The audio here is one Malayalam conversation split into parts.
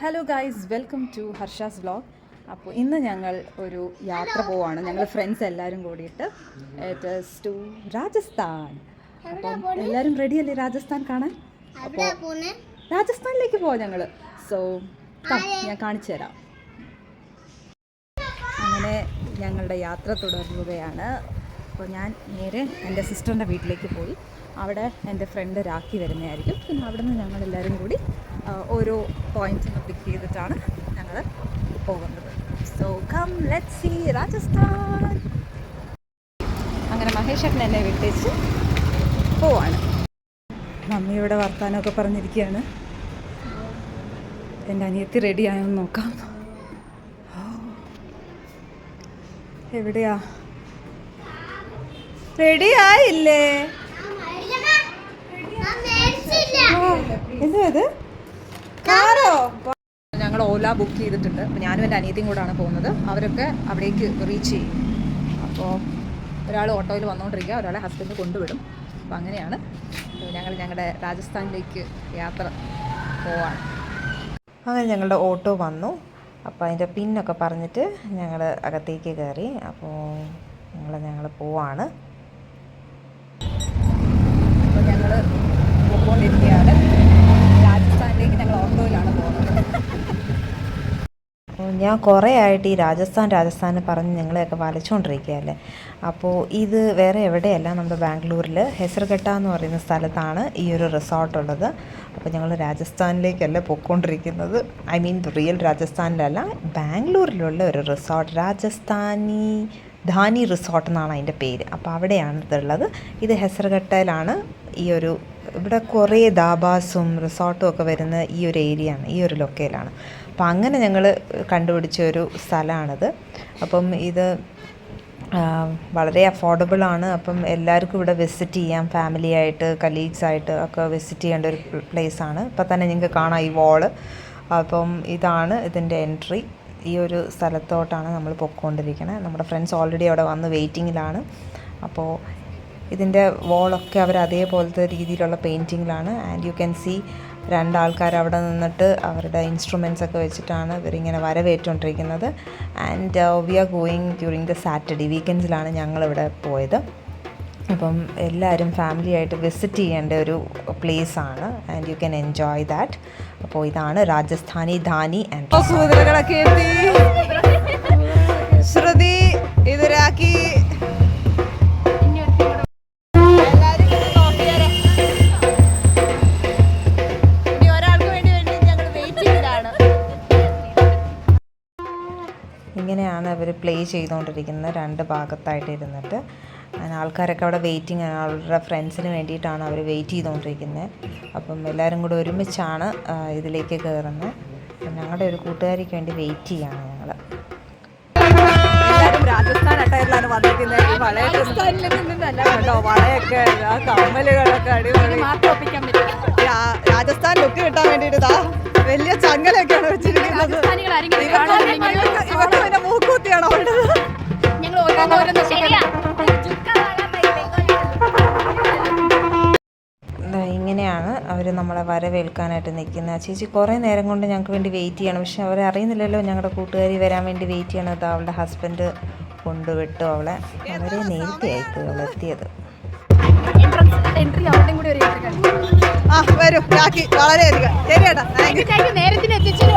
Hello guys, welcome to Harsha's vlog. അപ്പോൾ ഇന്ന് ഞങ്ങൾ ഒരു യാത്ര പോവാണ്. ഞങ്ങൾ ഫ്രണ്ട്സ് എല്ലാവരും കൂടിയിട്ട് ഇറ്റ് ഈസ് ടു രാജസ്ഥാൻ. അപ്പം എല്ലാവരും റെഡിയല്ലേ രാജസ്ഥാൻ കാണാൻ? അപ്പോൾ രാജസ്ഥാനിലേക്ക് പോവാം ഞങ്ങൾ. സോ ഞാൻ കാണിച്ചു തരാം. അങ്ങനെ ഞങ്ങളുടെ യാത്ര തുടരുകയാണ്. അപ്പോൾ ഞാൻ നേരെ എൻ്റെ സിസ്റ്ററിൻ്റെ വീട്ടിലേക്ക് പോയി. അവിടെ എൻ്റെ ഫ്രണ്ട് രാഖി വരുന്നതായിരിക്കും. പിന്നെ അവിടെ നിന്ന് ഞങ്ങളെല്ലാവരും കൂടി ഓരോ പോയിൻറ്റ്സ് പിക്ക് ചെയ്തിട്ടാണ് ഞങ്ങൾ പോകുന്നത്. So come let's see Rajasthan. അങ്ങനെ മഹേഷേട്ടൻ എന്നെ വിട്ടേച്ച് പോവാണ്. മമ്മിയുടെ വർത്താനമൊക്കെ പറഞ്ഞിരിക്കുകയാണ്. എൻ്റെ അനിയത്തി റെഡിയായോന്ന് നോക്കാം. എവിടെയാ? റെഡി ആയില്ലേ? എന്താ ഇത്? കാറോ? ഞങ്ങൾ ഓല ബുക്ക് ചെയ്തിട്ടുണ്ട്. അപ്പോൾ ഞാനും എൻ്റെ അനിയത്തിയും കൂടാണ് പോകുന്നത്. അവരൊക്കെ അവിടേക്ക് റീച്ച് ചെയ്യും. അപ്പോൾ ഒരാൾ ഓട്ടോയിൽ വന്നുകൊണ്ടിരിക്കുക, ഒരാളെ ഹസ്ബൻഡ് കൊണ്ടുവിടും. അപ്പോൾ അങ്ങനെയാണ് ഞങ്ങൾ ഞങ്ങളുടെ രാജസ്ഥാനിലേക്ക് യാത്ര പോവാണ്. അങ്ങനെ ഞങ്ങളുടെ ഓട്ടോ വന്നു. അപ്പോൾ അതിൻ്റെ പിന്നൊക്കെ പറഞ്ഞിട്ട് ഞങ്ങൾ അകത്തേക്ക് കയറി. അപ്പോൾ ഞങ്ങൾ പോവാണ്. അപ്പോൾ ഞങ്ങൾ പോയിക്കൊണ്ടിരിക്കുകയാണ്. രാജസ്ഥാനിലേക്ക് ഞങ്ങൾ ഓട്ടോയിലാണ് പോകുന്നത്. ഞാൻ കുറേ ആയിട്ട് ഈ രാജസ്ഥാൻ പറഞ്ഞ് ഞങ്ങളെയൊക്കെ വലച്ചുകൊണ്ടിരിക്കുകയല്ലേ. അപ്പോൾ ഇത് വേറെ എവിടെയല്ല, നമ്മുടെ ബാംഗ്ലൂരിൽ ഹെസർഘട്ട എന്ന് പറയുന്ന സ്ഥലത്താണ് ഈ ഒരു റിസോർട്ടുള്ളത്. അപ്പോൾ ഞങ്ങൾ രാജസ്ഥാനിലേക്കല്ല പോയിക്കൊണ്ടിരിക്കുന്നത്. ഐ മീൻ റിയൽ രാജസ്ഥാനിലല്ല, ബാംഗ്ലൂരിലുള്ള ഒരു റിസോർട്ട്, ധാനി റിസോർട്ട് എന്നാണ് അതിൻ്റെ പേര്. അപ്പോൾ അവിടെയാണ് ഇതുള്ളത്. ഇത് ഹെസർഘട്ടയിലാണ്. ഇവിടെ കുറേ ദാബാസും റിസോർട്ടും ഒക്കെ വരുന്ന ഈ ഒരു ഏരിയയാണ്, ഈ ഒരു ലൊക്കേലാണ്. അപ്പം അങ്ങനെ ഞങ്ങൾ കണ്ടുപിടിച്ച ഒരു സ്ഥലമാണിത്. അപ്പം ഇത് വളരെ അഫോർഡബിളാണ്. അപ്പം എല്ലാവർക്കും ഇവിടെ വിസിറ്റ് ചെയ്യാം, ഫാമിലിയായിട്ട് കലീഗ്സായിട്ട് ഒക്കെ വിസിറ്റ് ചെയ്യേണ്ട ഒരു പ്ലേസാണ്. ഇപ്പം തന്നെ നിങ്ങൾക്ക് കാണാം ഈ വാള്. അപ്പം ഇതാണ് ഇതിൻ്റെ എൻട്രി. ഈ ഒരു സ്ഥലത്തോട്ടാണ് നമ്മൾ പൊയ്ക്കൊണ്ടിരിക്കുന്നത്. നമ്മുടെ ഫ്രണ്ട്സ് ഓൾറെഡി അവിടെ വന്ന് വെയിറ്റിങ്ങിലാണ്. അപ്പോൾ ഇതിൻ്റെ വോളൊക്കെ അവർ അതേപോലത്തെ രീതിയിലുള്ള പെയിൻറ്റിങ്ങിലാണ്. ആൻഡ് യു ക്യാൻ സീ രണ്ടാൾക്കാർ അവിടെ നിന്നിട്ട് അവരുടെ ഇൻസ്ട്രുമെൻറ്റ്സ് ഒക്കെ വെച്ചിട്ടാണ് ഇവരിങ്ങനെ വരവേറ്റുകൊണ്ടിരിക്കുന്നത്. And we are going during the Saturday, വീക്കെൻഡ്സിലാണ് ഞങ്ങളിവിടെ പോയത്. അപ്പം എല്ലാവരും ഫാമിലിയായിട്ട് വിസിറ്റ് ചെയ്യേണ്ട ഒരു പ്ലേസാണ്. And you can enjoy that. അപ്പോൾ ഇതാണ് രാജസ്ഥാനി ധാനി. ആൻഡ് സൂചനകളൊക്കെ എത്തി. ശ്രുതി ഇതിരാക്കി. ഇങ്ങനെയാണ് അവർ പ്ലേ ചെയ്തുകൊണ്ടിരിക്കുന്നത്, രണ്ട് ഭാഗത്തായിട്ട് ഇരുന്നിട്ട്. ആൾക്കാരൊക്കെ അവിടെ വെയിറ്റിംഗ് ആണ്. അവരുടെ ഫ്രണ്ട്സിന് വേണ്ടിയിട്ടാണ് അവർ വെയിറ്റ് ചെയ്തുകൊണ്ടിരിക്കുന്നത്. അപ്പം എല്ലാവരും കൂടെ ഒരുമിച്ചാണ് ഇതിലേക്ക് കയറുന്നത്. ഞങ്ങളുടെ ഒരു കൂട്ടുകാരിക്ക് വേണ്ടി വെയിറ്റ് ചെയ്യാണ് ഞങ്ങൾ. എല്ലാവരും രാജസ്ഥാൻ അട്ടയറിലാണ് വന്നിരിക്കുന്നത്. രാജസ്ഥാനിൽ നിന്നല്ല കേട്ടോ, വളയൊക്കെ കമ്മലുകളൊക്കെ അടിപൊളി. രാജസ്ഥാൻ ലുക്ക് കിട്ടാൻ വേണ്ടിയിട്ടാ വലിയ ചങ്ങലൊക്കെയാണ് വെച്ചിരിക്കുന്നത്. ഇവരുടെ മൂക്കൂത്തിയാണോ ഉള്ളത്? ഇങ്ങനെയാണ് അവർ നമ്മളെ വരവേൽക്കാനായിട്ട് നിൽക്കുന്നത്. ചേച്ചി കുറേ നേരം കൊണ്ട് ഞങ്ങൾക്ക് വേണ്ടി വെയിറ്റ് ചെയ്യണം. പക്ഷെ അവരെ അറിയുന്നില്ലല്ലോ ഞങ്ങളുടെ കൂട്ടുകാരി വരാൻ വേണ്ടി വെയിറ്റ് ചെയ്യണത്. അവളുടെ ഹസ്ബൻഡ് കൊണ്ടുവിട്ടു അവളെ. വളരെ നേരത്തെ ആയിപ്പോയി അവൾ എത്തിയത്.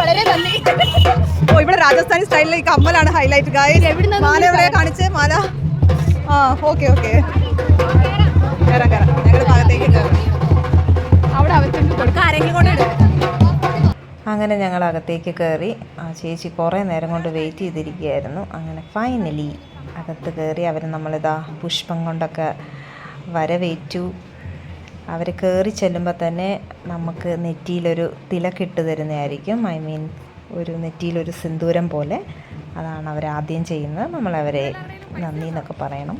വളരെയധികം ഓ, ഇവിടെ രാജസ്ഥാനി സ്റ്റൈലിൽ ഈ കമ്മലാണ് ഹൈലൈറ്റ്. മാല എവിടെ കാണിച്ചേ? മാല. ഓക്കെ ഞങ്ങൾ ഭാഗത്തേക്ക് അങ്ങനെ ഞങ്ങൾ അകത്തേക്ക് കയറി. ചേച്ചി കുറേ നേരം കൊണ്ട് വെയിറ്റ് ചെയ്തിരിക്കുകയായിരുന്നു. അങ്ങനെ ഫൈനലി അകത്ത് കയറി. അവർ നമ്മളിതാ പുഷ്പം കൊണ്ടൊക്കെ വരവേറ്റു. അവർ കയറി ചെല്ലുമ്പോൾ തന്നെ നമുക്ക് നെറ്റിയിലൊരു തിലക്കിട്ട് തരുന്നതായിരിക്കും. ഐ മീൻ ഒരു നെറ്റിയിലൊരു സിന്ദൂരം പോലെ. അതാണ് അവരാദ്യം ചെയ്യുന്നത്. നമ്മളവരെ നന്ദി എന്നൊക്കെ പറയണം.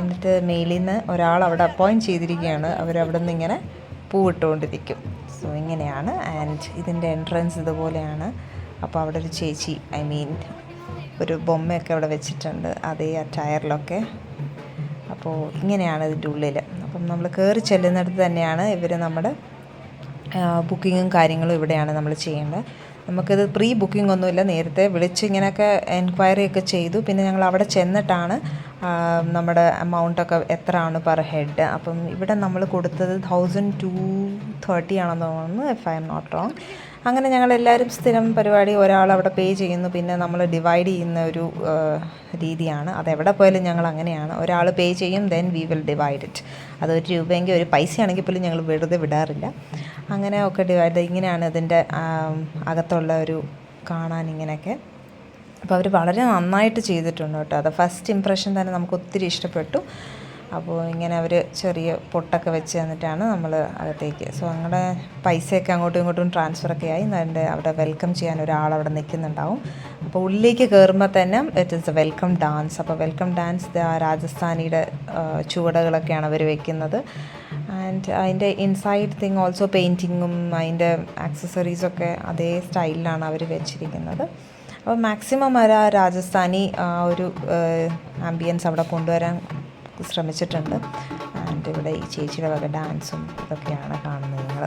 എന്നിട്ട് മേലിൽ നിന്ന് ഒരാൾ അവിടെ അപ്പോയിൻറ്റ് ചെയ്തിരിക്കുകയാണ്. അവരവിടെ നിന്ന് ഇങ്ങനെ പൂവിട്ടുകൊണ്ടിരിക്കും. സോ ഇങ്ങനെയാണ്. ആൻഡ് ഇതിൻ്റെ എൻട്രൻസ് ഇതുപോലെയാണ്. അപ്പോൾ അവിടെ ഒരു ചേച്ചി, ഐ മീൻ ഒരു ബൊമ്മയൊക്കെ അവിടെ വെച്ചിട്ടുണ്ട്, അതേ ആ ടയറിലൊക്കെ. അപ്പോൾ ഇങ്ങനെയാണ് ഇതിൻ്റെ ഉള്ളിൽ. അപ്പം നമ്മൾ കയറി ചെല്ലുന്നിടത്ത് തന്നെയാണ് ഇവർ നമ്മുടെ ബുക്കിങ്ങും കാര്യങ്ങളും ഇവിടെയാണ് നമ്മൾ ചെയ്യേണ്ടത്. നമുക്കിത് പ്രീ ബുക്കിംഗ് ഒന്നുമില്ല, നേരത്തെ വിളിച്ച് ഇങ്ങനെയൊക്കെ എൻക്വയറി ഒക്കെ ചെയ്തു. പിന്നെ ഞങ്ങൾ അവിടെ ചെന്നിട്ടാണ് നമ്മുടെ എമൗണ്ടൊക്കെ എത്രയാണ് പെർ ഹെഡ്. അപ്പം ഇവിടെ നമ്മൾ കൊടുത്തത് 1230 ആണെന്ന് തോന്നുന്നു, if I am not wrong. അങ്ങനെ ഞങ്ങളെല്ലാവരും സ്ഥിരം പരിപാടി, ഒരാൾ അവിടെ പേ ചെയ്യുന്നു, പിന്നെ നമ്മൾ ഡിവൈഡ് ചെയ്യുന്ന ഒരു രീതിയാണ്. അതെവിടെ പോയാലും ഞങ്ങൾ അങ്ങനെയാണ്, ഒരാൾ പേ ചെയ്യും, then we will divide it. അത് ₹1 ഒരു പൈസയാണെങ്കിൽ പോലും ഞങ്ങൾ വെറുതെ വിടാറില്ല. അങ്ങനെ ഒക്കെ ഡിവൈഡ്, ഇങ്ങനെയാണ് ഇതിൻ്റെ അകത്തുള്ള ഒരു കാണാൻ ഇങ്ങനെയൊക്കെ. അപ്പോൾ അവർ വളരെ നന്നായിട്ട് ചെയ്തിട്ടുണ്ട് കേട്ടോ. അത് ഫസ്റ്റ് ഇംപ്രഷൻ തന്നെ നമുക്ക് ഒത്തിരി ഇഷ്ടപ്പെട്ടു. അപ്പോൾ ഇങ്ങനെ അവർ ചെറിയ പൊട്ടൊക്കെ വെച്ച് തന്നിട്ടാണ് നമ്മൾ അകത്തേക്ക്. സോ അങ്ങനെ പൈസയൊക്കെ അങ്ങോട്ടും ഇങ്ങോട്ടും ട്രാൻസ്ഫറൊക്കെ ആയി. അതിൻ്റെ അവിടെ വെൽക്കം ചെയ്യാൻ ഒരാളവിടെ നിൽക്കുന്നുണ്ടാവും. അപ്പോൾ ഉള്ളിലേക്ക് കയറുമ്പോൾ തന്നെ it is A welcome dance. അപ്പോൾ വെൽക്കം ഡാൻസ് രാജസ്ഥാനിയുടെ ചുവടുകളൊക്കെയാണ് അവർ വെക്കുന്നത്. ആൻഡ് അതിൻ്റെ ഇൻസൈഡ് തിങ് ഓൾസോ പെയിൻറ്റിങ്ങും അതിൻ്റെ ആക്സസറീസൊക്കെ അതേ സ്റ്റൈലിലാണ് അവർ വെച്ചിരിക്കുന്നത്. അപ്പോൾ മാക്സിമം രാജസ്ഥാനി ഒരു ആംബിയൻസ് അവിടെ കൊണ്ടുവരാൻ ശ്രമിച്ചിട്ടുണ്ട്. ആൻഡ് ഇവിടെ ഈ ചേച്ചിയുടെ വക ഡാൻസും ഇതൊക്കെയാണ് കാണുന്നത് നിങ്ങൾ.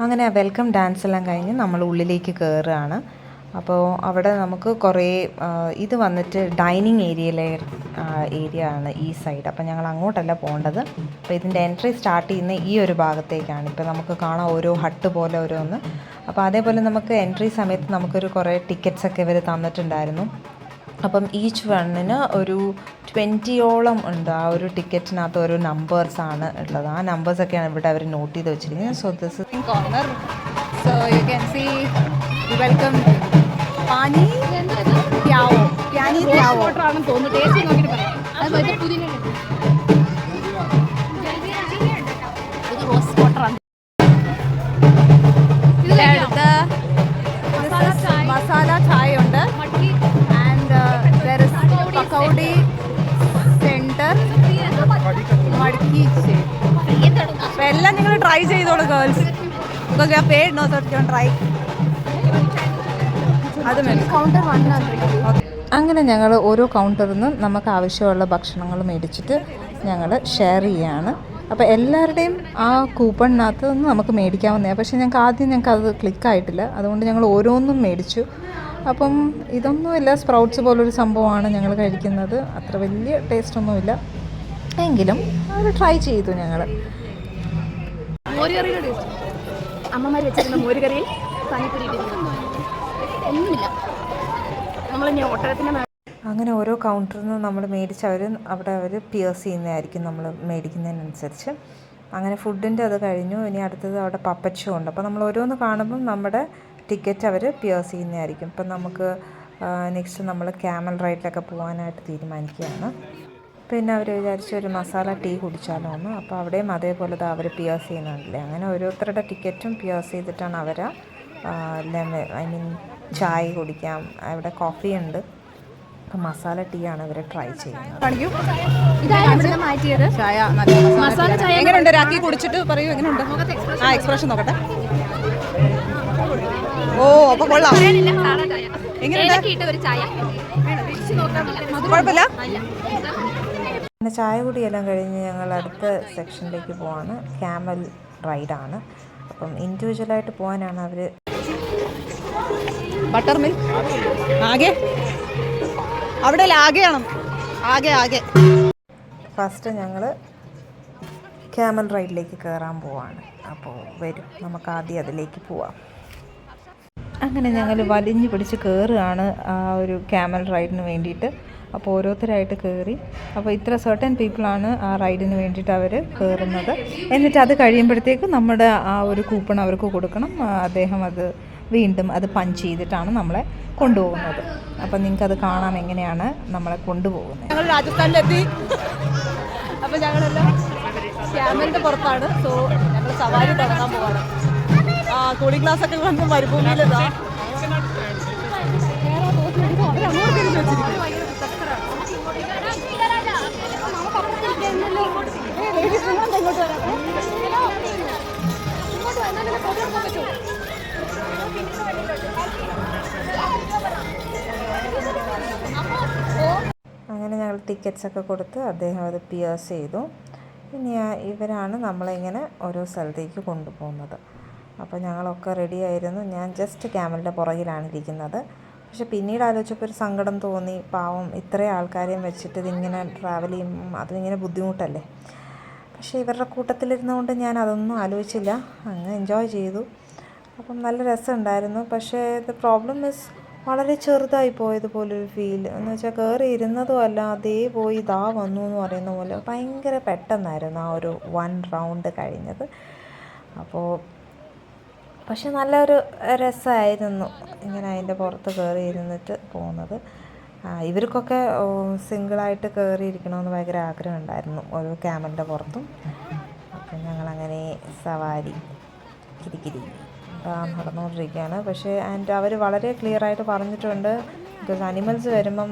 അങ്ങനെ വെൽക്കം ഡാൻസ് എല്ലാം കഴിഞ്ഞ് നമ്മൾ ഉള്ളിലേക്ക് കയറുകയാണ്. അപ്പോൾ അവിടെ നമുക്ക് കുറേ ഇത് വന്നിട്ട് ഡൈനിങ് ഏരിയ ആണ് ഈ സൈഡ്. അപ്പോൾ ഞങ്ങൾ അങ്ങോട്ടല്ല പോകേണ്ടത്. അപ്പോൾ ഇതിൻ്റെ എൻട്രി സ്റ്റാർട്ട് ചെയ്യുന്ന ഈ ഒരു ഭാഗത്തേക്കാണ്. ഇപ്പോൾ നമുക്ക് കാണാം ഓരോ ഹട്ട് പോലെ ഓരോന്ന്. അപ്പോൾ അതേപോലെ നമുക്ക് എൻട്രി സമയത്ത് നമുക്കൊരു കുറേ ടിക്കറ്റ്സൊക്കെ ഇവർ തന്നിട്ടുണ്ടായിരുന്നു. അപ്പം ഈച്ച് വണ്ണിന് ഒരു 20ഓളം ഉണ്ട്. ആ ഒരു ടിക്കറ്റിനകത്ത് ഓരോ നമ്പേഴ്സാണ് ഉള്ളത്. ആ നമ്പേഴ്സൊക്കെയാണ് ഇവിടെ അവർ നോട്ട് ചെയ്ത് വെച്ചിരിക്കുന്നത്. So this in corner, so you can see welcome പാനി ത്യാവോ, പ്യാനി ത്യാവോ ആണെന്ന് തോന്നുന്നു. ടേസ്റ്റ് നോക്കിയിട്ട് പറയാം. അത് പുതിന റോസ് വാട്ടറാണ്. ഇതിലെടുത്ത് മസാല ചായ ഉണ്ട്. പക്കൗഡി സെൻറ്റർ മടക്കി. അപ്പോൾ എല്ലാം നിങ്ങൾ ട്രൈ ചെയ്തോളൂ girls, because you are paid, no so you can try. അത് കൗണ്ടർ 1. അങ്ങനെ ഞങ്ങൾ ഓരോ കൗണ്ടറിൽ നിന്നും നമുക്ക് ആവശ്യമുള്ള ഭക്ഷണങ്ങൾ മേടിച്ചിട്ട് ഞങ്ങൾ ഷെയർ ചെയ്യുകയാണ്. അപ്പോൾ എല്ലാവരുടെയും ആ കൂപ്പണിനകത്ത് നിന്ന് നമുക്ക് മേടിക്കാവുന്നതാണ്. പക്ഷേ ഞങ്ങൾക്ക് അത് ക്ലിക്കായിട്ടില്ല. അതുകൊണ്ട് ഞങ്ങൾ ഓരോന്നും മേടിച്ചു. അപ്പം ഇതൊന്നുമില്ല, സ്പ്രൗട്ട്സ് പോലൊരു സംഭവമാണ് ഞങ്ങൾ കഴിക്കുന്നത്. അത്ര വലിയ ടേസ്റ്റൊന്നുമില്ല, എങ്കിലും അത് ട്രൈ ചെയ്തു ഞങ്ങൾ. മോരുകറിയുടെ ടേസ്റ്റ്, അമ്മമാർ വെച്ചിരുന്ന മോരുകറിയിൽ പാനിപ്പൂരി ഒന്നുമില്ല. നമ്മളിനി ഒട്ടകത്തിൻ്റെ അങ്ങനെ ഓരോ കൗണ്ടറിൽ നിന്ന് നമ്മൾ മേടിച്ച് അവർ പിയേഴ്സ് ചെയ്യുന്നതായിരിക്കും നമ്മൾ മേടിക്കുന്നതിനനുസരിച്ച്. അങ്ങനെ ഫുഡിൻ്റെ അത് കഴിഞ്ഞു. ഇനി അടുത്തത് അവിടെ പപ്പറ്റ് ഷോ ഉണ്ട്. അപ്പോൾ നമ്മൾ ഓരോന്ന് കാണുമ്പം നമ്മുടെ ടിക്കറ്റ് അവർ പിയേഴ്സ് ചെയ്യുന്നതായിരിക്കും. ഇപ്പം നമുക്ക് നെക്സ്റ്റ് നമ്മൾ ക്യാമൽ റൈഡിലൊക്കെ പോകാനായിട്ട് തീരുമാനിക്കുകയാണ്. പിന്നെ അവർ വിചാരിച്ചു ഒരു മസാല ടീ കുടിച്ചാലോ എന്ന്. അപ്പോൾ അവിടെയും അതേപോലെ അവർ പിയേഴ്സ് ചെയ്യുന്നുണ്ടല്ലേ. അങ്ങനെ ഓരോരുത്തരുടെ ടിക്കറ്റും പിയേഴ്സ് ചെയ്തിട്ടാണ് അവർ ചായ കുടിക്കാം. അവിടെ കോഫി ഉണ്ട്. അപ്പം മസാല ടീ ആണ് ഇവർ ട്രൈ ചെയ്യുന്നത്. എങ്ങനെയുണ്ട് രാഖി കുടിച്ചിട്ട് പറയൂ, എങ്ങനെയുണ്ട്? ആ എക്സ്പ്രഷൻ നോക്കട്ടെ. ഓ അപ്പോൾ കൊള്ളാം. കുഴപ്പമില്ല. പിന്നെ ചായ കുടിയെല്ലാം കഴിഞ്ഞ് ഞങ്ങൾ അടുത്ത സെക്ഷനിലേക്ക് പോവാണ്. ക്യാമൽ റൈഡാണ്. അപ്പം ഇൻഡിവിജ്വലായിട്ട് പോകാനാണ് അവർ. ബട്ടർ മിൽക്ക് ആകെ അവിടെ ആകെ ഫസ്റ്റ് ഞങ്ങൾ ക്യാമൽ റൈഡിലേക്ക് കയറാൻ പോവാണ്. അപ്പോൾ വരും, നമുക്ക് ആദ്യം അതിലേക്ക് പോവാം. അങ്ങനെ ഞങ്ങൾ വലിഞ്ഞു പിടിച്ച് കയറുകയാണ് ആ ഒരു ക്യാമൽ റൈഡിന് വേണ്ടിയിട്ട്. അപ്പോൾ ഓരോരുത്തരായിട്ട് കയറി. അപ്പോൾ ഇത്ര സർട്ടൻ പീപ്പിളാണ് ആ റൈഡിന് വേണ്ടിയിട്ട് അവർ കയറുന്നത്. എന്നിട്ട് അത് കഴിയുമ്പോഴത്തേക്കും നമ്മുടെ ആ ഒരു കൂപ്പൺ അവർക്ക് കൊടുക്കണം. അദ്ദേഹം അത് വീണ്ടും അത് പഞ്ച് ചെയ്തിട്ടാണ് നമ്മളെ കൊണ്ടുപോകുന്നത്. അപ്പം നിങ്ങൾക്കത് കാണാം എങ്ങനെയാണ് നമ്മളെ കൊണ്ടുപോകുന്നത്. ഞങ്ങൾ രാജസ്ഥാനിലെത്തി. അപ്പോൾ ഞങ്ങളെല്ലാം ക്യാമലിൻ്റെ പുറത്താണ്. സോ ഞങ്ങൾ സവാരി തുടങ്ങാൻ പോവാണ്. കൂളിംഗ് ഗ്ലാസ് ഒക്കെ വന്ന് മരുഭൂമിയിലെത്താം. അങ്ങനെ ഞങ്ങൾ ടിക്കറ്റ്സൊക്കെ കൊടുത്ത് അദ്ദേഹം അത് പിയേഴ്സ് ചെയ്തു. ഇനി ഇവരാണ് നമ്മളിങ്ങനെ ഓരോ സ്ഥലത്തേക്ക് കൊണ്ടുപോകുന്നത്. അപ്പോൾ ഞങ്ങളൊക്കെ റെഡി ആയിരുന്നു. ഞാൻ ജസ്റ്റ് ക്യാമലിൻ്റെ പുറകിലാണ് ഇരിക്കുന്നത്. പക്ഷെ പിന്നീട് ആലോചിച്ചപ്പോൾ ഒരു സങ്കടം തോന്നി. പാവം ഇത്രയും ആൾക്കാരെയും വെച്ചിട്ട് ഇതിങ്ങനെ ട്രാവൽ ചെയ്യുമ്പം അതിങ്ങനെ ബുദ്ധിമുട്ടല്ലേ. പക്ഷേ ഇവരുടെ കൂട്ടത്തിലിരുന്നുകൊണ്ട് ഞാൻ അതൊന്നും ആലോചിച്ചില്ല, അങ്ങ് എൻജോയ് ചെയ്തു. അപ്പം നല്ല രസമുണ്ടായിരുന്നു. പക്ഷേ ദ പ്രോബ്ലം ഇസ് വളരെ ചെറുതായി പോയതുപോലൊരു ഫീൽ എന്ന് വെച്ചാൽ കയറി ഇരുന്നതും അല്ല, അതേ പോയി ഇതാ വന്നു എന്ന് പറയുന്ന പോലെ ഭയങ്കര പെട്ടെന്നായിരുന്നു ആ ഒരു 1 റൗണ്ട് കഴിഞ്ഞത്. അപ്പോൾ പക്ഷെ നല്ലൊരു രസമായിരുന്നു ഇങ്ങനെ അതിൻ്റെ പുറത്ത് കയറി ഇരുന്നിട്ട് പോകുന്നത്. ഇവർക്കൊക്കെ സിംഗിളായിട്ട് കയറിയിരിക്കണമെന്ന് ഭയങ്കര ആഗ്രഹം ഉണ്ടായിരുന്നു ഒരു ക്യാമലിൻ്റെ പുറത്തും. അപ്പം ഞങ്ങളങ്ങനെ സവാരി കിരിക്കിരി നടന്നുകൊണ്ടിരിക്കുകയാണ്. പക്ഷേ അവർ വളരെ ക്ലിയർ ആയിട്ട് പറഞ്ഞിട്ടുണ്ട്, ബിക്കോസ് അനിമൽസ് വരുമ്പം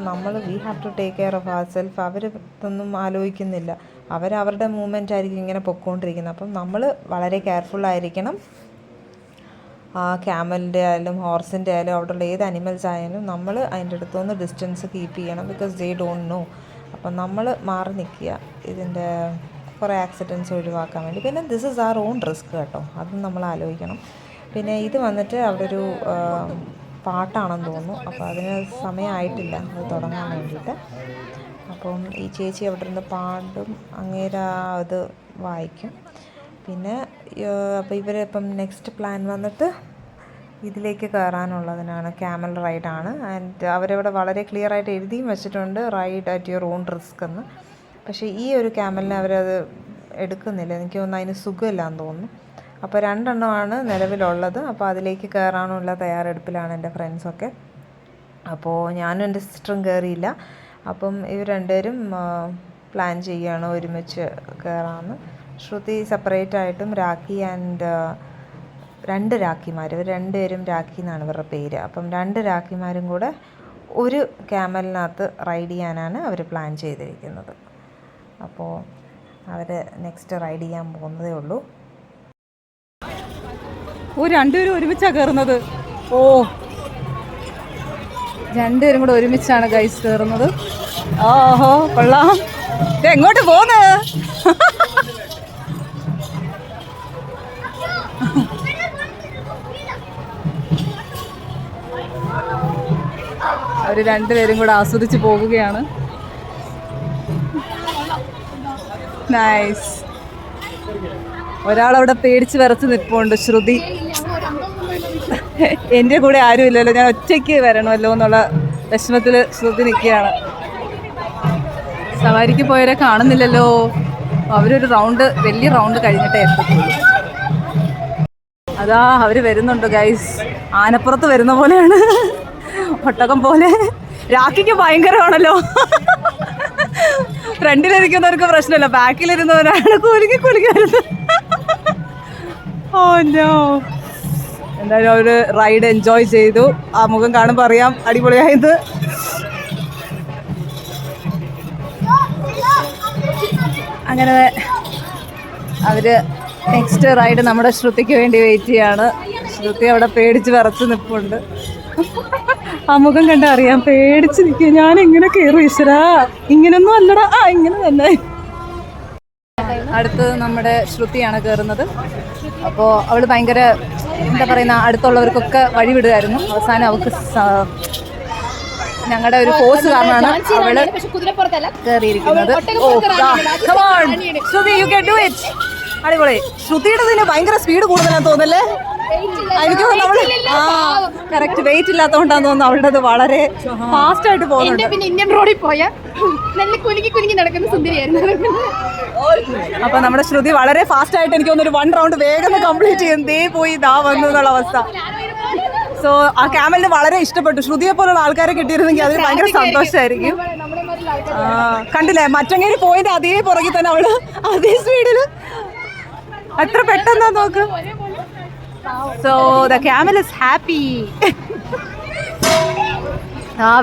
we have to take care of our self. അവർ ഇതൊന്നും ആലോചിക്കുന്നില്ല, അവരവരുടെ മൂവ്മെൻ്റ് ആയിരിക്കും ഇങ്ങനെ പൊയ്ക്കൊണ്ടിരിക്കുന്നത്. അപ്പം നമ്മൾ വളരെ കെയർഫുള്ളായിരിക്കണം. ക്യാമലിൻ്റെ ആയാലും ഹോർസിൻ്റെ ആയാലും അവിടെയുള്ള ഏത് അനിമൽസ് ആയാലും നമ്മൾ അതിൻ്റെ അടുത്തുനിന്ന് ഡിസ്റ്റൻസ് കീപ്പ് ചെയ്യണം, ബിക്കോസ് ദേ ഡോണ്ട് നോ. അപ്പം നമ്മൾ മാറി നിൽക്കുക ഇതിൻ്റെ കുറേ ആക്സിഡൻറ്റ്സ് ഒഴിവാക്കാൻ വേണ്ടി. പിന്നെ this is R on risk കേട്ടോ, അതും നമ്മൾ ആലോചിക്കണം. പിന്നെ ഇത് വന്നിട്ട് അവിടെ ഒരു പാട്ടാണെന്ന് തോന്നുന്നു. അപ്പോൾ അതിന് സമയമായിട്ടില്ല അത് തുടങ്ങാൻ വേണ്ടിയിട്ട്. അപ്പം ഈ ചേച്ചി അവിടെ നിന്ന് പാടും, അങ്ങേരെ അത് വായിക്കും. പിന്നെ അപ്പോൾ ഇവരിപ്പം നെക്സ്റ്റ് പ്ലാൻ വന്നിട്ട് ഇതിലേക്ക് കയറാനുള്ളതിനാണ്, ക്യാമൽ റൈഡാണ്. ആൻഡ് അവരവിടെ വളരെ ക്ലിയർ ആയിട്ട് എഴുതിയും വെച്ചിട്ടുണ്ട്, ride at your own risk എന്ന്. പക്ഷേ ഈ ഒരു ക്യാമലിനെ അവരത് എടുക്കുന്നില്ല, എനിക്ക് തോന്നുന്നു അതിന് സുഖമില്ലാന്ന് തോന്നുന്നു. അപ്പോൾ 2 എണ്ണമാണ് നിലവിലുള്ളത്. അപ്പോൾ അതിലേക്ക് കയറാനുള്ള തയ്യാറെടുപ്പിലാണ് എൻ്റെ ഫ്രണ്ട്സൊക്കെ. അപ്പോൾ ഞാനും എൻ്റെ സിസ്റ്ററും കയറിയില്ല. അപ്പം ഇവർ രണ്ടുപേരും പ്ലാൻ ചെയ്യുകയാണ് ഒരുമിച്ച് കയറാമെന്ന്. ശ്രുതി സെപ്പറേറ്റ് ആയിട്ടും രാഖി ആൻഡ് 2 രാഖിമാർ, ഇവർ രണ്ടുപേരും രാഖി എന്നാണ് ഇവരുടെ പേര്. അപ്പം 2 രാഖിമാരും കൂടെ ഒരു ക്യാമലിനകത്ത് റൈഡ് ചെയ്യാനാണ് അവർ പ്ലാൻ ചെയ്തിരിക്കുന്നത്. അപ്പോൾ അവർ നെക്സ്റ്റ് റൈഡ് ചെയ്യാൻ പോകുന്നതേ ഉള്ളൂ. രണ്ടുപേരും ഒരുമിച്ചാണ് കയറുന്നത്. രണ്ടുപേരും കൂടെ ഒരുമിച്ചാണ് ഗൈസ് കയറുന്നത്. ഓഹോ കൊള്ളാം. എങ്ങോട്ട് പോന്ന്? അവർ രണ്ടുപേരും കൂടെ ആസ്വദിച്ച് പോകുകയാണ്. നൈസ്. ഒരാളവിടെ പേടിച്ച് വിറച്ച് നിൽപ്പുണ്ട്, ശ്രുതി. എൻ്റെ കൂടെ ആരുമില്ലല്ലോ, ഞാൻ ഒറ്റയ്ക്ക് വരണമല്ലോ എന്നുള്ള വിഷമത്തിൽ ശ്രുതി നിൽക്കുകയാണ്. സവാരിക്ക് പോയവരെ കാണുന്നില്ലല്ലോ. അവരൊരു വലിയ റൗണ്ട് കഴിഞ്ഞിട്ടേ എത്തത്തുള്ളൂ. അതാ അവർ വരുന്നുണ്ട് ഗൈസ്. ആനപ്പുറത്ത് വരുന്ന പോലെയാണ്, ഒട്ടകം പോലെ. രാഖിക്ക് ഭയങ്കരമാണല്ലോ. ഫ്രണ്ടിലിരിക്കുന്നവർക്ക് പ്രശ്നമില്ല, ബാക്കിലിരുന്നവരാണ് കുലുക്കി വരുന്നത്. Oh no. എന്തായാലും അവർ റൈഡ് എൻജോയ് ചെയ്തു. ആ മുഖം കാണുമ്പോൾ അറിയാം അടിപൊളിയായത്. അങ്ങനെ അവർ നെക്സ്റ്റ് റൈഡ് നമ്മുടെ ശ്രുതിക്ക് വേണ്ടി വെയിറ്റ് ചെയ്യാണ്. ശ്രുതി അവിടെ പേടിച്ച് വിറച്ച് നിൽപ്പുണ്ട്. ആ മുഖം കണ്ട അറിയാം, പേടിച്ച് നിൽക്കുക. ഞാൻ എങ്ങനെ കയറും ഈശ്വരാ, ഇങ്ങനൊന്നും അല്ലടാ. ഇങ്ങനെ തന്നെ. അടുത്ത് നമ്മുടെ ശ്രുതിയാണ് കയറുന്നത്. അപ്പോൾ അവൾ ഭയങ്കര എന്താ പറയുന്ന, അടുത്തുള്ളവർക്കൊക്കെ വഴി വിടുമായിരുന്നു. അവസാനം അവൾക്ക് ഞങ്ങളുടെ ഒരു ഫോഴ്സ് കാരണമാണ് അവള് കയറിയിരിക്കുന്നത്. അടിപൊളി. ശ്രുതിയുടെ ഇതിന് ഭയങ്കര സ്പീഡ് കൂടുതലാന്ന് തോന്നല്ലേ? എനിക്ക് നമ്മള് കറക്റ്റ് വെയിറ്റ് ഇല്ലാത്തതുകൊണ്ടാന്ന് തോന്നുന്നു അവളുടെ അത് വളരെ ഫാസ്റ്റ് ആയിട്ട് പോകുന്നുണ്ട്. പിന്നെ ഇന്ത്യൻ റോഡിൽ പോയ നല്ല കുലുക്കി നടക്കുന്ന സുന്ദരിയായിരുന്നു. അപ്പൊ നമ്മുടെ ശ്രുതി വളരെ ഫാസ്റ്റ് ആയിട്ട് എനിക്ക് തോന്നുന്നു ഒരു 1 റൗണ്ട് വേഗം കംപ്ലീറ്റ് ചെയ്യും. ദേ പോയി ഇതാ വന്നു എന്നുള്ള അവസ്ഥ. സോ ആ ക്യാമലിന് വളരെ ഇഷ്ടപ്പെട്ടു. ശ്രുതിയെ പോലുള്ള ആൾക്കാരെ കിട്ടിയിരുന്നെങ്കിൽ അതിന് ഭയങ്കര സന്തോഷമായിരിക്കും. കണ്ടില്ലേ, മറ്റങ്ങേരി പോയിന്റ് അതേ പുറകിൽ തന്നെ അവള് അതേ സ്പീഡില്. അത്ര പെട്ടെന്നാ നോക്ക്. So the camel is happy.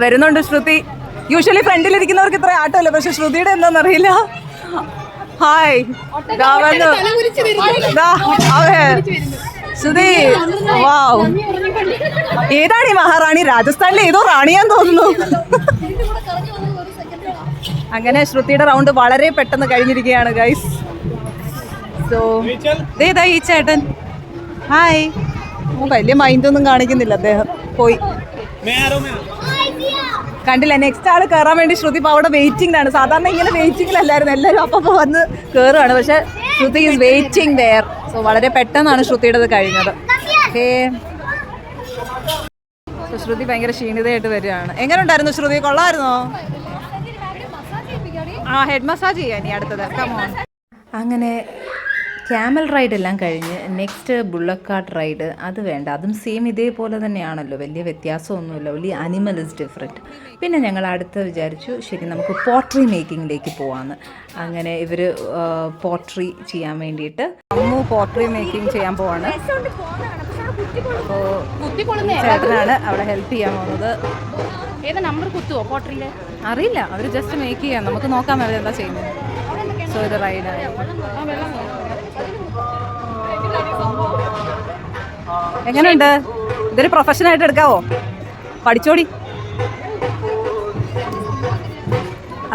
വരുന്നുണ്ട് ശ്രുതി. യൂഷ്വലി ഫ്രണ്ടിലിരിക്കുന്നവർക്ക് ഇത്ര ആട്ടമല്ല, പക്ഷെ ശ്രുതിയുടെ എന്താണെന്നറിയില്ല. ഹായ്. ശ്രുതി വാവ്, ഏതാണ് ഈ മഹാറാണി? രാജസ്ഥാനിലെ ഏതോ റാണിയാന്ന് തോന്നുന്നു. അങ്ങനെ ശ്രുതിയുടെ റൗണ്ട് വളരെ പെട്ടെന്ന് കഴിഞ്ഞിരിക്കുകയാണ് ഗൈസ്. സോ ഇതേതാ ഈ ചേട്ടൻ? ഹായ്. വലിയ മൈൻഡൊന്നും കാണിക്കുന്നില്ല, അദ്ദേഹം പോയി. കണ്ടില്ല, നെക്സ്റ്റ് ആള് കയറാൻ വേണ്ടി ശ്രുതി ഇപ്പോൾ അവിടെ വെയിറ്റിംഗിലാണ്. സാധാരണ ഇങ്ങനെ വെയിറ്റിംഗിലല്ലായിരുന്നു, എല്ലാവരും അപ്പം വന്ന് കയറുകയാണ്. പക്ഷെ ശ്രുതി ഈസ് വെയിറ്റിംഗ് ദെയർ. സോ വളരെ പെട്ടെന്നാണ് ശ്രുതിയുടേത് കഴിഞ്ഞത്. ഓക്കേ, ശ്രുതി ഭയങ്കര ക്ഷീണിതയായിട്ട് വരികയാണ്. എങ്ങനെ ഉണ്ടായിരുന്നു ശ്രുതി? കൊള്ളായിരുന്നോ? ആ, ഹെഡ് മസാജ് ചെയ്യാൻ ഇനി അടുത്തത്. കമോൺ. അങ്ങനെ ക്യാമൽ റൈഡ് എല്ലാം കഴിഞ്ഞ് നെക്സ്റ്റ് ബുള്ളറ്റ് കാർട്ട് റൈഡ്. അത് വേണ്ട, അതും സെയിം ഇതേപോലെ തന്നെയാണല്ലോ, വലിയ വ്യത്യാസമൊന്നുമില്ല. വലിയ അനിമൽ ഇസ് ഡിഫറെൻറ്റ്. പിന്നെ ഞങ്ങൾ അടുത്ത് വിചാരിച്ചു ശരി നമുക്ക് പോട്രി മേക്കിങ്ങിലേക്ക് പോകാമെന്ന്. അങ്ങനെ ഇവർ പോട്രി ചെയ്യാൻ വേണ്ടിയിട്ട് അമ്മു പോട്രി മേക്കിംഗ് ചെയ്യാൻ പോവാണ്. അപ്പോൾ ചേട്ടനാണ് അവിടെ ഹെൽപ്പ് ചെയ്യാൻ പോകുന്നത്. ഏതാ നമ്പർ കുത്തുവോ പോട്ടറിയില്? അറിയില്ല, അവർ ജസ്റ്റ് മേക്ക് ചെയ്യാം. നമുക്ക് നോക്കാം അവരെന്താ ചെയ്യുന്നത്. സോ ഇത് റൈഡാണ്. എങ്ങനെയുണ്ട്? ഇതൊരു പ്രൊഫഷനായിട്ട് എടുക്കാവോ? പഠിച്ചോടി.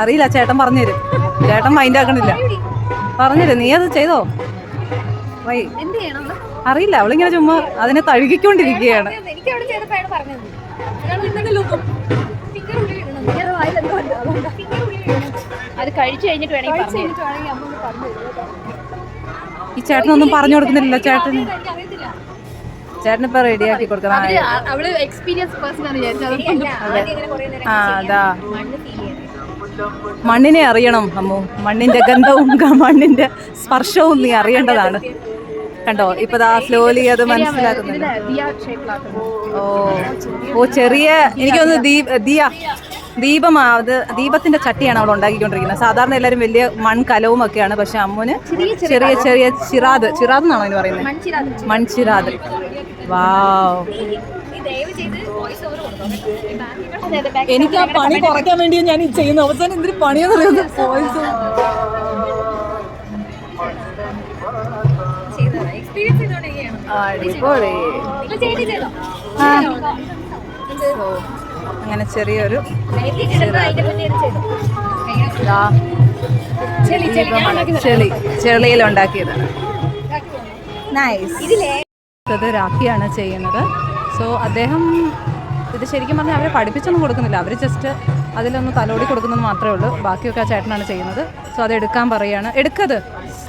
അറിയില്ല, ചേട്ടൻ പറഞ്ഞുതരും. ചേട്ടൻ മൈൻഡ് ആക്കണില്ല, പറഞ്ഞുതരും. നീ അത് ചെയ്തോ? വൈ അറിയില്ല, അവളിങ്ങനെ ചുമ്മാ അതിനെ തഴുകിക്കൊണ്ടിരിക്കുകയാണ്. അത് കഴിച്ചു കഴിഞ്ഞിട്ട് വേണമെങ്കിൽ ഈ ചേട്ടനൊന്നും പറഞ്ഞു കൊടുക്കുന്നില്ല. ചേട്ടനിപ്പോ റെഡിയാക്കി കൊടുക്കണം. അവള് എക്സ്പീരിയൻസ് പേഴ്സൺ ആണ് വിചാരിച്ചത്. ആ, അതാ മണ്ണിനെ അറിയണം അമ്മു. മണ്ണിന്റെ ഗന്ധവും മണ്ണിന്റെ സ്പർശവും നീ അറിയേണ്ടതാണ്. കണ്ടോ, ഇപ്പൊ ദാ സ്ലോലി അത് മനസ്സിലാക്കുന്നില്ല. ഓ ചെറിയ, എനിക്കൊന്ന് ദീപമാ, അത് ദീപത്തിന്റെ ചട്ടിയാണ് അവൾ ഉണ്ടാക്കിക്കൊണ്ടിരിക്കുന്നത്. സാധാരണ എല്ലാവരും വലിയ മൺകലവും ഒക്കെയാണ്, പക്ഷെ അമ്മുന് ചെറിയ ചെറിയ ചിറാത് എന്നാണോ അതിന് പറയുന്നത്? മൺചിറാത്. വാവ്, എനിക്ക് ആ പണി കുറയ്ക്കാൻ വേണ്ടി ഞാൻ ഈ ചെയ്യുന്ന അവസാനം എന്തൊരു പണിയെന്ന് പറയുന്നത്. അടിപൊളി. അങ്ങനെ ചെറിയൊരു ചെളിയിലുണ്ടാക്കിയതാണ്. നൈസ്. അത് രാഖിയാണ് ചെയ്യുന്നത്. സോ അദ്ദേഹം ഇത് ശരിക്കും പറഞ്ഞാൽ അവരെ പഠിപ്പിച്ചൊന്നും കൊടുക്കുന്നില്ല, അവർ ജസ്റ്റ് അതിലൊന്ന് തലോടി കൊടുക്കുന്നത് മാത്രമേ ഉള്ളൂ. ബാക്കിയൊക്കെ ആ ചേട്ടനാണ് ചെയ്യുന്നത്. സോ അത് എടുക്കാൻ പറയുകയാണ്. എടുക്കത്,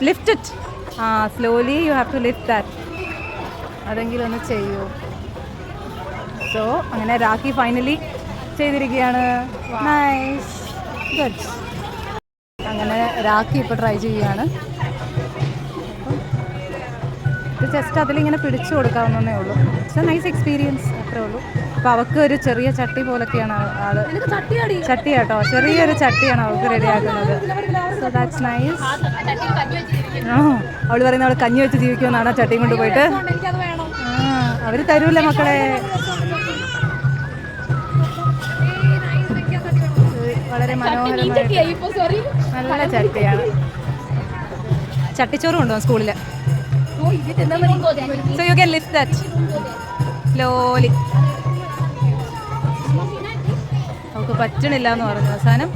ലിഫ്റ്റ് ഇറ്റ്. ആ, slowly you have to lift that. അതെങ്കിലും ഒന്ന് ചെയ്യൂ. സോ അങ്ങനെ രാഖി ഫൈനലി ചെയ്തിരിക്കുകയാണ്. Nice, good. അങ്ങനെ രാഖി ഇപ്പോൾ ട്രൈ ചെയ്യുകയാണ്. ഇത് ജസ്റ്റ് അതിലിങ്ങനെ പിടിച്ചു കൊടുക്കാവുന്നതേ ഉള്ളൂ. ഇറ്റ്സ് എ നൈസ് എക്സ്പീരിയൻസ്, അത്രേ ഉള്ളൂ. അപ്പോൾ അവൾക്ക് ഒരു ചെറിയ ചട്ടി പോലൊക്കെയാണ് ആള്, ചട്ടി കേട്ടോ, ചെറിയൊരു ചട്ടിയാണ് അവൾക്ക് റെഡിയാക്കുന്നത്. So that's nice. അവൾ പറയുന്നത് അവൾ കഞ്ഞി വെച്ച് ജീവിക്കുമെന്നാണ് ആ ചട്ടിയും കൊണ്ട് പോയിട്ട്. അവർ തരൂല്ലേ മക്കളെ. വളരെ മനോഹരമായ നല്ല ചട്ടിയാണ്. ചട്ടിച്ചോറും ഉണ്ടോ സ്കൂളിൽ? So you can lift that slowly. അവൾക്ക് പറ്റണില്ല എന്ന് പറഞ്ഞു. അവസാനം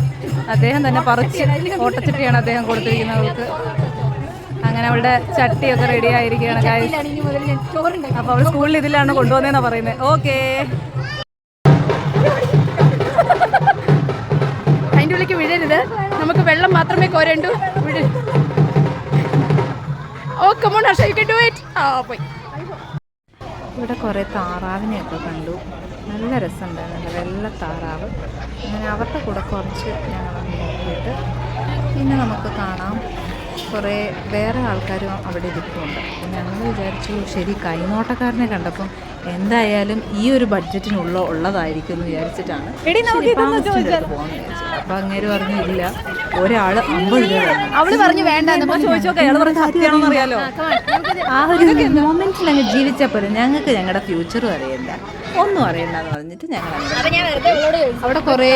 അദ്ദേഹം തന്നെ പറിച്ച് ഓട്ടച്ചട്ടിയാണ് അദ്ദേഹം കൊടുത്തിരിക്കുന്നത് അവൾക്ക്. അങ്ങനെ അവളുടെ ചട്ടിയൊക്കെ റെഡി ആയിരിക്കുകയാണ്. അപ്പോൾ അവൾ സ്കൂളിൽ ഇതിലാണ് കൊണ്ടുവന്നതെന്നാണ് പറയുന്നത്. ഓക്കെ, അതിൻ്റെ ഉള്ളിലേക്ക് വിടരുത്, നമുക്ക് വെള്ളം മാത്രമേ കോരണ്ടൂ. Oh come on Harsha, you can do it. ആ, പോയി. ഇവിടെ കുറേ താറാവിനെയൊക്കെ കണ്ടു. നല്ല രസമുണ്ടായിരുന്നു, വെള്ള താറാവ്. അങ്ങനെ അവരുടെ കൂടെ കുറച്ച് ഞങ്ങളൊന്ന് നോക്കിയിട്ട് പിന്നെ നമുക്ക് കാണാം കുറേ വേറെ ആൾക്കാരും അവിടെ ഇരിക്കുന്നുണ്ട്. ഞങ്ങൾ വിചാരിച്ചു ശരി കൈനോട്ടക്കാരനെ കണ്ടപ്പം എന്തായാലും ഈ ഒരു ബഡ്ജറ്റിനുള്ളതായിരിക്കും എന്ന് വിചാരിച്ചിട്ടാണ് അപ്പം അങ്ങേര് പറഞ്ഞു ഇല്ല, ഒരാൾ 50 രൂപ. അവള് പറഞ്ഞു വേണ്ട, അറിയാലോ. ആ ഒരു മൊമെന്റിൽ അങ്ങ് ജീവിച്ചാൽ പോലും ഞങ്ങൾക്ക് ഞങ്ങളുടെ ഫ്യൂച്ചറും അറിയണ്ട, ഒന്നും അറിയണ്ടെന്ന് പറഞ്ഞിട്ട് ഞങ്ങൾ അവിടെ കുറേ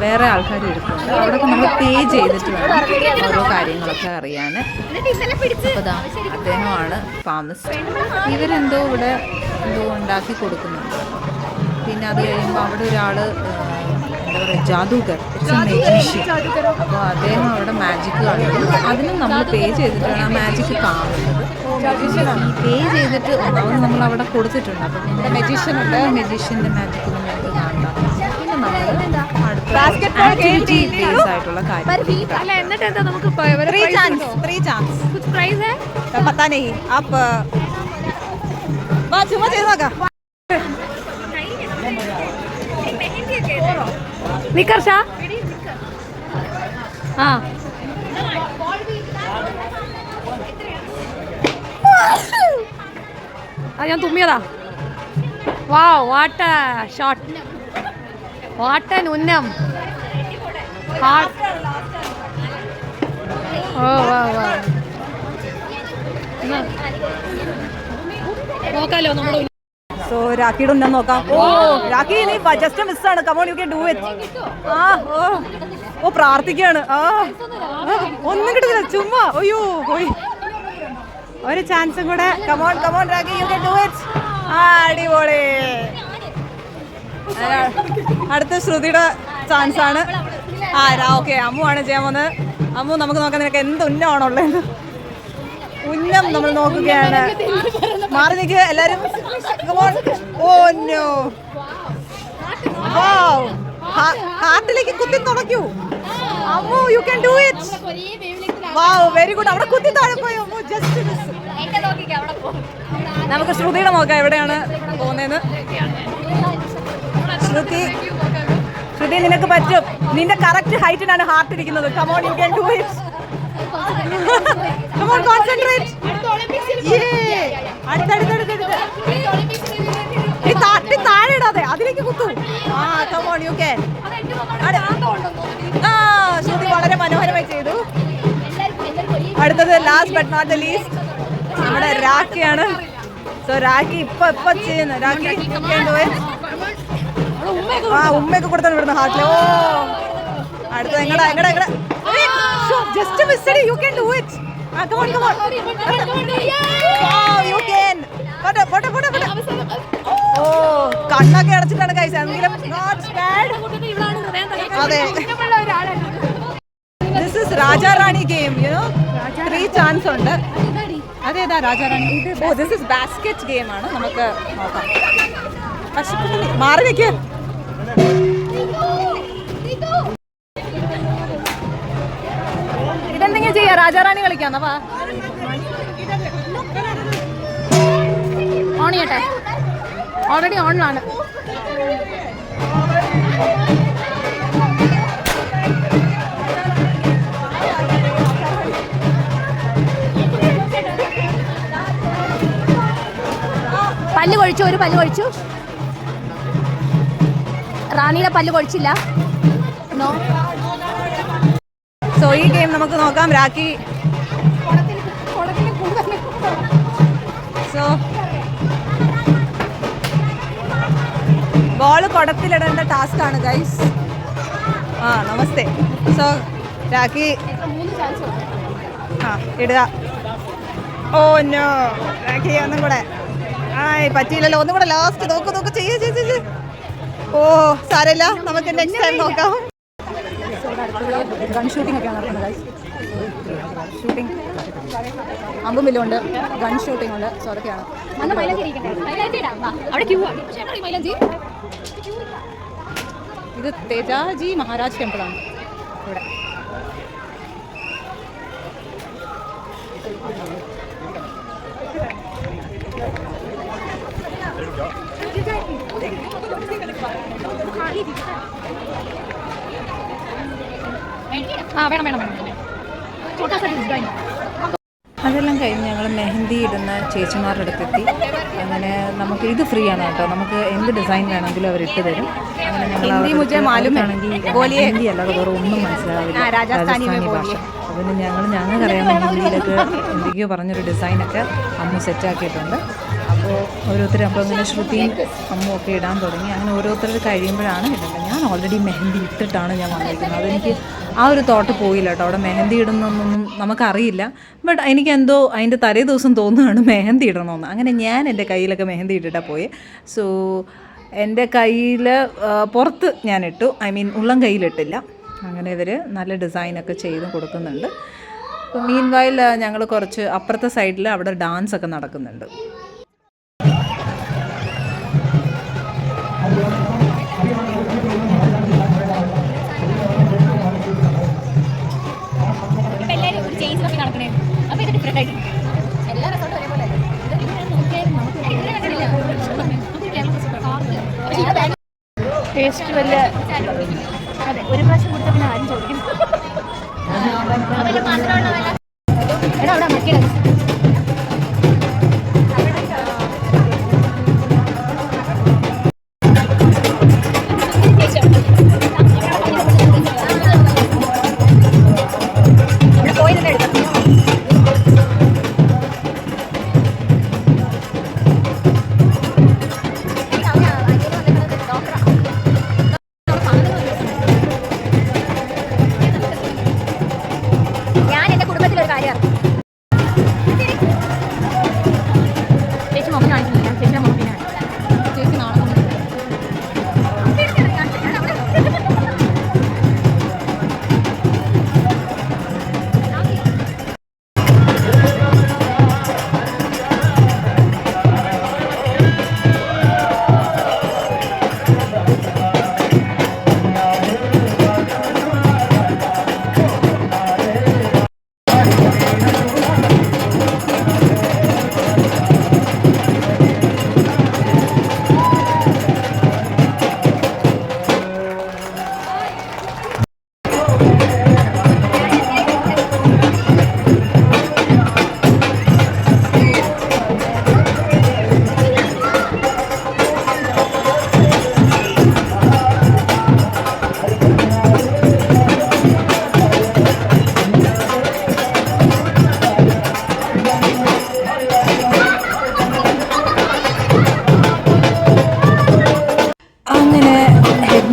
വേറെ ആൾക്കാർ ഇരിക്കുന്നുണ്ട്. അവിടെയൊക്കെ നമ്മൾ പേ ചെയ്തിട്ട് വേണം ഓരോ കാര്യങ്ങളൊക്കെ അറിയാൻ. അപ്പോൾ ദാ അദ്ദേഹമാണ് ഫാർമസിസ്റ്റ്. ഇവരെന്തോ ഇവിടെ എന്തോ ഉണ്ടാക്കി കൊടുക്കുന്നുണ്ട്. പിന്നെ അത് കഴിയുമ്പോൾ അവിടെ ഒരാൾ എന്താ പറയുക, ജാദൂഗർ, മെജീഷ്യൻ. അപ്പോൾ അദ്ദേഹം അവിടെ മാജിക് കാണിക്കും. അതിനും നമ്മൾ പേ ചെയ്തിട്ടാണ് ആ മാജിക് കാണുന്നത്. ഈ പേ ചെയ്തിട്ട് ഒന്നാമത് നമ്മൾ അവിടെ കൊടുത്തിട്ടുണ്ട്. അപ്പോൾ പിന്നെ മെജീഷ്യനുണ്ട്, മെജീഷ്യൻ്റെ മാജിക് നമുക്ക് കാണാം. പിന്നെ നമ്മൾ അടുത്ത ആക്ടിവിറ്റി ബേസ് ആയിട്ടുള്ള കാര്യം. എന്നിട്ട് എന്താ നമുക്ക് ത്രീ ചാൻസ് പ്രൈസ് पता नहीं आप बात चुमा ചെയ്ത് നോക്കാം. നിക്കർഷ ആ ഞാൻ തുമ്മിയതാ. വാവ്, വാട്ട ഷോട്ട്, വാട്ടൻ ഉന്നം. ഓ വാ വാ, നോക്കാലോ നമ്മുടെ. സോ രാഖിയുടെ ഉന്നം നോക്കാം. ഓ രാഖി, നീ ജസ്റ്റ് മിസ്സാണ്. Come on, you can do it. ആ ഓ ഓ പ്രാർത്ഥിക്കുകയാണ്. ആ ഒന്നും കിട്ടുന്നില്ല, ചുമ്മാ. അയ്യോ പോയി. ഒരു ചാൻസും കൂടെ. Come on come on Rakhi, U can do it. ആ അടിപൊളി. അടുത്ത ശ്രുതിയുടെ ചാൻസ് ആണ്. ആ ഓക്കെ, അമ്മു ആണ് ചെയ്യാൻ പോകുന്നത്. അമ്മു, നമുക്ക് നോക്കാം നിനക്ക് എന്ത് ഉന്നമാണുള്ളത്. ഉന്നം നമ്മൾ നോക്കുകയാണ്. മാറി നിൽക്കുക എല്ലാരും. ഓ നോ, ഹാർട്ടിലേക്ക് കുത്തി തുടക്കൂ. Ammu, you can do it. Wow, very good. അവിടെ കുത്തി താഴെ പോയി. Just miss. നമുക്ക് ശ്രുതിയുടെ നോക്കാം എവിടെയാണ് പോകുന്നതെന്ന്. ശ്രുതി, നിനക്ക് പറ്റും. നിന്റെ കറക്റ്റ് ഹൈറ്റിനാണ് ഹാർട്ട് ഇരിക്കുന്നത്. Come on, you can do it. Come on, concentrate. താഴെ ഇടാതെ അതിലേക്ക് കുത്തു. ആ come on, you can. ആ ശ്രുതി വളരെ മനോഹരമായി ചെയ്തു. അടുത്തത് last but not the least നമ്മുടെ രാഖിയാണ്. സോ രാഖി ഇപ്പൊ ചെയ്യുന്നു. രാഖി ആ ഉമ്മയൊക്കെ കൊടുത്താണ് ഇവിടുന്ന് ഹാർട്ടില്. ഓ അടുത്തത് എങ്ങടെ just miss it. You can do it. Come on, come on. Wow, you can. പോട്ടെ. Oh, കണ്ണൊക്കെ അടച്ചിട്ടാണ് guys. എങ്കിലും not bad. അതെ. This is Raja Rani game, you know. 3 chance ഉണ്ട്. അതേതാ രാജാ റാണി? ഓ, this is basket game ആണ്. നമുക്ക് നോക്കാം. മാറി നിൽക്ക്. ഇതെന്തെങ്കിലും ചെയ്യാ, രാജാറാണി കളിക്കാന്നാ. ഓൺ ചെയ്യട്ടെ, ഓൾറെഡി ഓണിലാണ്. പല്ല് കൊഴിച്ചു, ഒരു പല്ല് കൊഴിച്ചു. റാണിയുടെ പല്ല് കൊഴിച്ചില്ല. നോ. സോ ഈ ഗെയിം നമുക്ക് നോക്കാം. രാഖി, സോ ബോൾ കുടത്തിലിടേണ്ട ടാസ്ക് ആണ് ഗൈസ്. ആ നമസ്തേ. സോ രാഖി ആ ഇടുക. ഓ നോ, രാഖി ഒന്നും കൂടെ. ആയ് പറ്റിയില്ലല്ലോ. ഒന്നും കൂടെ ലാസ്റ്റ്. നോക്ക് ചെയ്യ്. ഓ സാരമില്ല, നമുക്ക് നെക്സ്റ്റ് ടൈം നോക്കാം. ഗൺ ഷൂട്ടിംഗ് ഒക്കെയാണ് നടക്കുന്നത് ഗൈസ്. ഷൂട്ടിംഗ്, അമ്പും വില്ലുണ്ട്, ഗൺ ഷൂട്ടിംഗ് ഉണ്ട്. സോ അതൊക്കെയാണ്. ഇത് തേജാജി മഹാരാജ് ടെമ്പിളാണ് ഇവിടെ. അതെല്ലാം കഴിഞ്ഞ് ഞങ്ങൾ മെഹന്തി ഇടുന്ന ചേച്ചിമാരുടെ അടുത്തെത്തി. അങ്ങനെ നമുക്ക് ഇത് ഫ്രീ ആണ് കേട്ടോ. നമുക്ക് എന്ത് ഡിസൈൻ വേണമെങ്കിലും അവർ ഇട്ട് തരും. അങ്ങനെ ഞങ്ങൾ ഹിന്ദി അല്ലാതെ വേറെ ഒന്നും മനസ്സിലാവില്ല, രാജസ്ഥാനി ഭാഷ. അതിന് ഞങ്ങൾക്കറിയാവുന്ന ഹിന്ദിയിലൊക്കെ എന്തൊക്കെയോ പറഞ്ഞൊരു ഡിസൈനൊക്കെ അമ്മ സെറ്റാക്കിയിട്ടുണ്ട്. അപ്പോൾ ഓരോരുത്തരും അപ്പോൾ ഇങ്ങനെ ശ്രുതിയും അമ്മും ഒക്കെ ഇടാൻ തുടങ്ങി. അങ്ങനെ ഓരോരുത്തർ കഴിയുമ്പോഴാണ് ഇടേണ്ടത്. ഞാൻ ഓൾറെഡി മെഹന്തി ഇട്ടിട്ടാണ് ഞാൻ വന്നിരിക്കുന്നത്. അതെനിക്ക് ആ ഒരു തോട്ട് പോയില്ല കേട്ടോ. അവിടെ മെഹന്തി ഇടുന്നൊന്നും നമുക്കറിയില്ല. ബട്ട് എനിക്കെന്തോ അതിൻ്റെ തലേ ദിവസം തോന്നുകയാണ് മെഹന്തി ഇടണമെന്ന്. അങ്ങനെ ഞാൻ എൻ്റെ കയ്യിലൊക്കെ മെഹന്തി ഇട്ടിട്ടാണ് പോയി. സോ എൻ്റെ കയ്യിൽ പുറത്ത് ഞാൻ ഇട്ടു, ഐ മീൻ ഉള്ളം കയ്യിലിട്ടില്ല. അങ്ങനെ ഇവർ നല്ല ഡിസൈനൊക്കെ ചെയ്ത് കൊടുക്കുന്നുണ്ട്. അപ്പോൾ മീൻ വൈൽ ഞങ്ങൾ കുറച്ച് അപ്പുറത്തെ സൈഡിൽ അവിടെ ഡാൻസ് ഒക്കെ നടക്കുന്നുണ്ട്. ടേസ്റ്റ് വലിയ അതെ ഒരു പ്രാവശ്യം കൊടുത്ത പിന്നെ ആരും ചോദിക്കും. എടാ അവിടെ മറ്റേ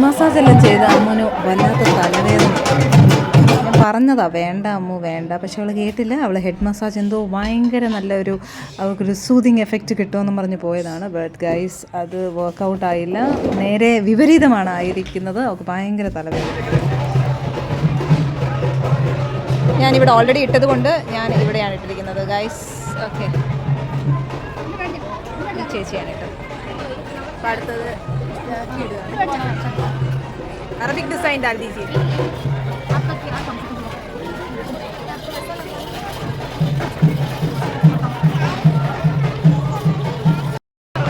മസാജ് എല്ലാം ചെയ്ത് അമ്മുന് വല്ലാത്ത തലവേദന. ഞാൻ പറഞ്ഞതാ വേണ്ട അമ്മു വേണ്ട, പക്ഷെ അവൾ കേട്ടില്ല. അവൾ ഹെഡ് മസാജ് എന്തോ ഭയങ്കര നല്ലൊരു അവൾക്കൊരു സൂതിങ് എഫക്റ്റ് കിട്ടുമെന്ന് പറഞ്ഞ് പോയതാണ്. ബട്ട് ഗൈസ് അത് വർക്കൗട്ട് ആയില്ല, നേരെ വിപരീതമാണ് ആയിരിക്കുന്നത്. അവൾക്ക് ഭയങ്കര തലവേദന. ഞാനിവിടെ ഓൾറെഡി ഇട്ടത് കൊണ്ട് ഞാൻ ഇവിടെയാണ് ഇട്ടിരിക്കുന്നത് ഗൈസ്. ഓക്കെ, ചേച്ചിയാണ് ഇട്ടത്. അപ്പം അടുത്തത് अरबिक डिज़ाइन डाल दीजिए.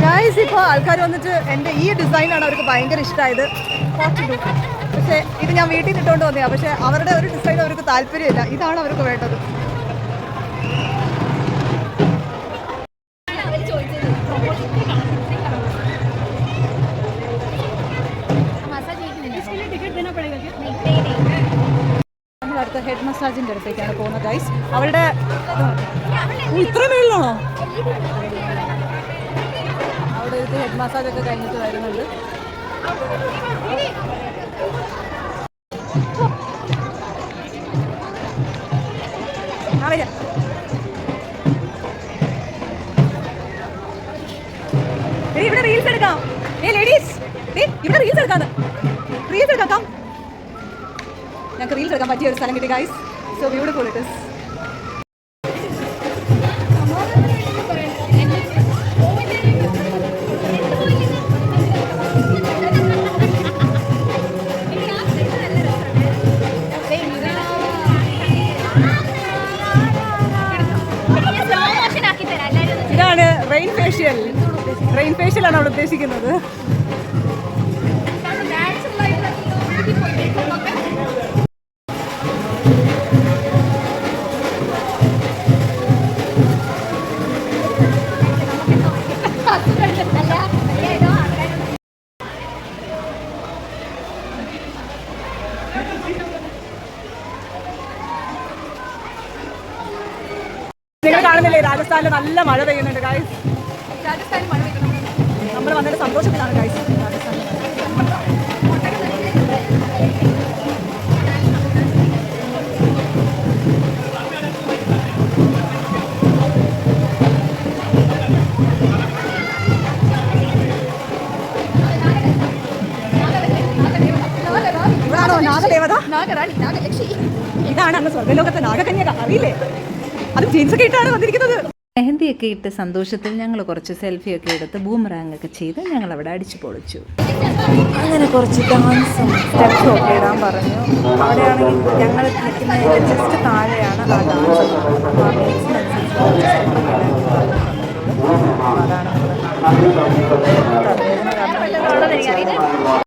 ഗൈസ് ഇപ്പോൾ ആൾക്കാർ വന്നിട്ട് എൻ്റെ ഈ ഡിസൈനാണ് അവർക്ക് ഭയങ്കര ഇഷ്ടമായത്. പക്ഷേ ഇത് ഞാൻ വീട്ടിൽ നിന്ന് ഇട്ടുകൊണ്ട് വന്നതാണ്. പക്ഷേ അവരുടെ ഒരു ഡിസൈൻ അവർക്ക് താല്പര്യമില്ല. ഇതാണ് അവർക്ക് വേണ്ടത്. അടുത്ത ഹെഡ് മസാജിൻ്റെ അടുത്തേക്കാണ് പോകുന്നത് ഗൈസ്. അവളുടെ ഇത്ര മേളിലാണോ? അവിടെ ഒരു ഹെഡ് മസാജ് ഒക്കെ കഴിഞ്ഞിട്ട് വരുന്നുണ്ട്. ഇവിടെ റീൽസ് എടുക്കാം. ലേഡീസ് ഇവിടെ റീൽസ് എടുക്കാം. റീൽസ് എടുക്കാം. ഞങ്ങൾക്ക് റീൽസ് എടുക്കാൻ പറ്റിയ ഒരു സ്ഥലം കിട്ടി guys. So beautiful it is. ഇതാണ് റെയിൻ ഫേഷ്യൽ. റെയിൻ ഫേഷ്യലാണ് അവൾ ഉദ്ദേശിക്കുന്നത്. നിങ്ങൾ കാണുന്നില്ലേ, രാജസ്ഥാനിൽ നല്ല മഴ പെയ്യുന്നുണ്ട് ഗൈസ്. രാജസ്ഥാനിൽ മഴ പെയ്യുന്നുണ്ട്. നമ്മൾ വന്നിട്ട് സന്തോഷത്തിലാണ് ഗൈസ്. രാജസ്ഥാനിൽ ദേവത? നാഗറാണി നാഗലക്ഷ്മി. ഇതാണ് അങ്ങ് സ്വർഗ്ഗലോകത്തെ നാഗകന്യക, അറിയില്ലേ? അത് ജീൻസൊക്കെ ഇട്ടാണ് വന്നിരിക്കുന്നത്. മെഹന്തിയൊക്കെ ഇട്ട് സന്തോഷത്തിൽ ഞങ്ങൾ കുറച്ച് സെൽഫിയൊക്കെ എടുത്ത് ബൂമറാങ് ഒക്കെ ചെയ്ത് ഞങ്ങൾ അവിടെ അടിച്ചു പൊളിച്ചു. അങ്ങനെ കുറച്ച് ഡാൻസും സ്റ്റെപ്സും ഒക്കെ ഇടാൻ പറഞ്ഞു. അവിടെയാണെങ്കിൽ ഞങ്ങൾ നിൽക്കുന്നതിൻ്റെ ജസ്റ്റ് താഴെയാണ് ആ ഡാൻസ്. അപ്പോൾ ആ ബീച്ചിനനുസരിച്ച് അതാണ് നമ്മൾ